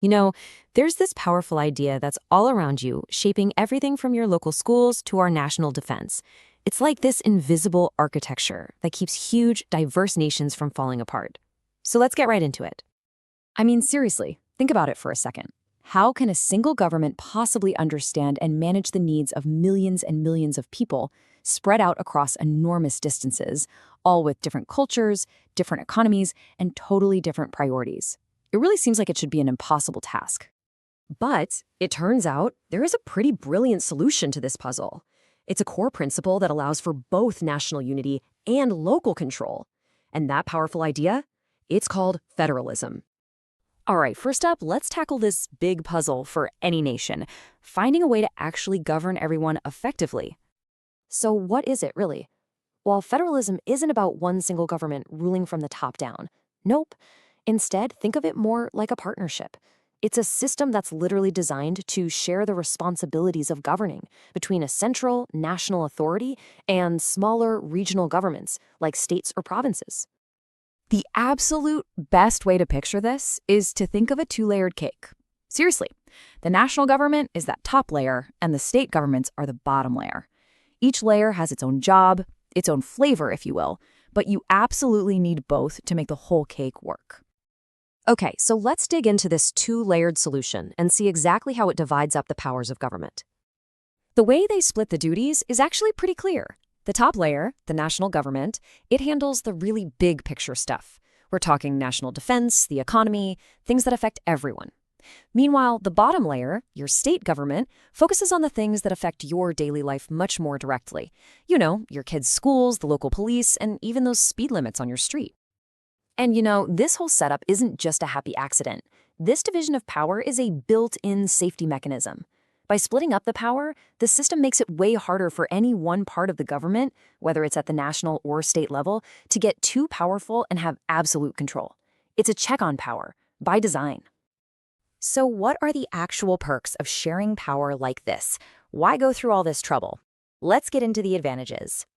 You know, there's this powerful idea that's all around you, shaping everything from your local schools to our national defense. It's like this invisible architecture that keeps huge, diverse nations from falling apart. So let's get right into it. I mean, seriously, think about it for a second. How can a single government possibly understand and manage the needs of millions and millions of people spread out across enormous distances, all with different cultures, different economies, and totally different priorities? It really seems like it should be an impossible task. But it turns out there is a pretty brilliant solution to this puzzle. It's a core principle that allows for both national unity and local control. And that powerful idea? It's called federalism. All right, first up, let's tackle this big puzzle for any nation, finding a way to actually govern everyone effectively. So what is it really? Well, federalism isn't about one single government ruling from the top down. Nope. Instead, think of it more like a partnership. It's a system that's literally designed to share the responsibilities of governing between a central, national authority and smaller regional governments like states or provinces. The absolute best way to picture this is to think of a two-layered cake. Seriously, the national government is that top layer, and the state governments are the bottom layer. Each layer has its own job, its own flavor, if you will, but you absolutely need both to make the whole cake work. Okay, so let's dig into this two-layered solution and see exactly how it divides up the powers of government. The way they split the duties is actually pretty clear. The top layer, the national government, it handles the really big picture stuff. We're talking national defense, the economy, things that affect everyone. Meanwhile, the bottom layer, your state government, focuses on the things that affect your daily life much more directly. You know, your kids' schools, the local police, and even those speed limits on your street. And this whole setup isn't just a happy accident. This division of power is a built-in safety mechanism. By splitting up the power, the system makes it way harder for any one part of the government, whether it's at the national or state level, to get too powerful and have absolute control. It's a check on power, by design. So what are the actual perks of sharing power like this? Why go through all this trouble? Let's get into the advantages.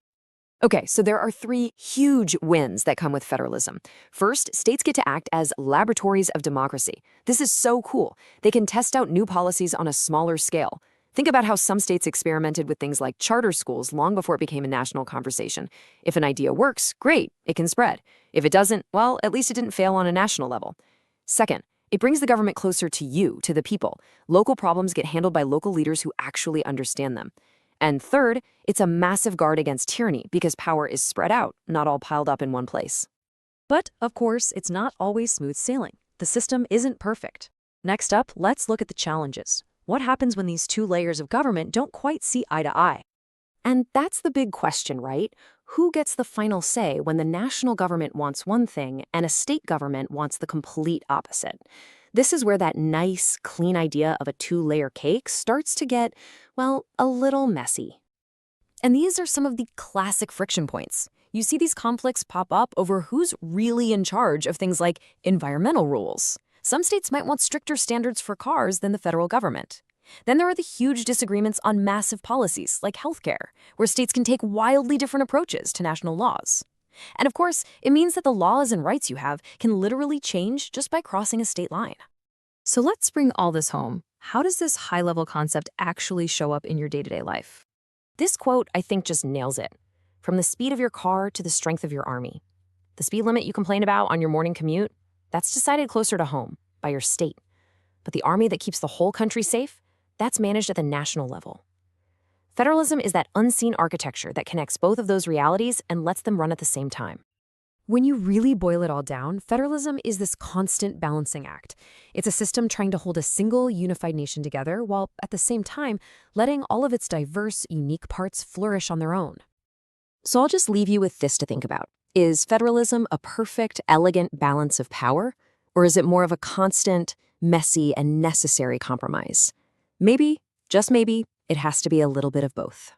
Okay, so there are three huge wins that come with federalism. First, states get to act as laboratories of democracy. This is so cool. They can test out new policies on a smaller scale. Think about how some states experimented with things like charter schools long before it became a national conversation. If an idea works, great, it can spread. If it doesn't, well, at least it didn't fail on a national level. Second, it brings the government closer to you, to the people. Local problems get handled by local leaders who actually understand them. And third, it's a massive guard against tyranny because power is spread out, not all piled up in one place. But, of course, it's not always smooth sailing. The system isn't perfect. Next up, let's look at the challenges. What happens when these two layers of government don't quite see eye to eye? And that's the big question, right? Who gets the final say when the national government wants one thing and a state government wants the complete opposite? This is where that nice, clean idea of a two-layer cake starts to get, well, a little messy. And these are some of the classic friction points. You see these conflicts pop up over who's really in charge of things like environmental rules. Some states might want stricter standards for cars than the federal government. Then there are the huge disagreements on massive policies like healthcare, where states can take wildly different approaches to national laws. And of course, it means that the laws and rights you have can literally change just by crossing a state line. So let's bring all this home. How does this high-level concept actually show up in your day-to-day life? This quote, I think, just nails it. From the speed of your car to the strength of your army. The speed limit you complain about on your morning commute, that's decided closer to home, by your state. But the army that keeps the whole country safe, that's managed at the national level. Federalism is that unseen architecture that connects both of those realities and lets them run at the same time. When you really boil it all down, federalism is this constant balancing act. It's a system trying to hold a single, unified nation together while, at the same time, letting all of its diverse, unique parts flourish on their own. So I'll just leave you with this to think about. Is federalism a perfect, elegant balance of power? Or is it more of a constant, messy, and necessary compromise? Maybe, just maybe, it has to be a little bit of both.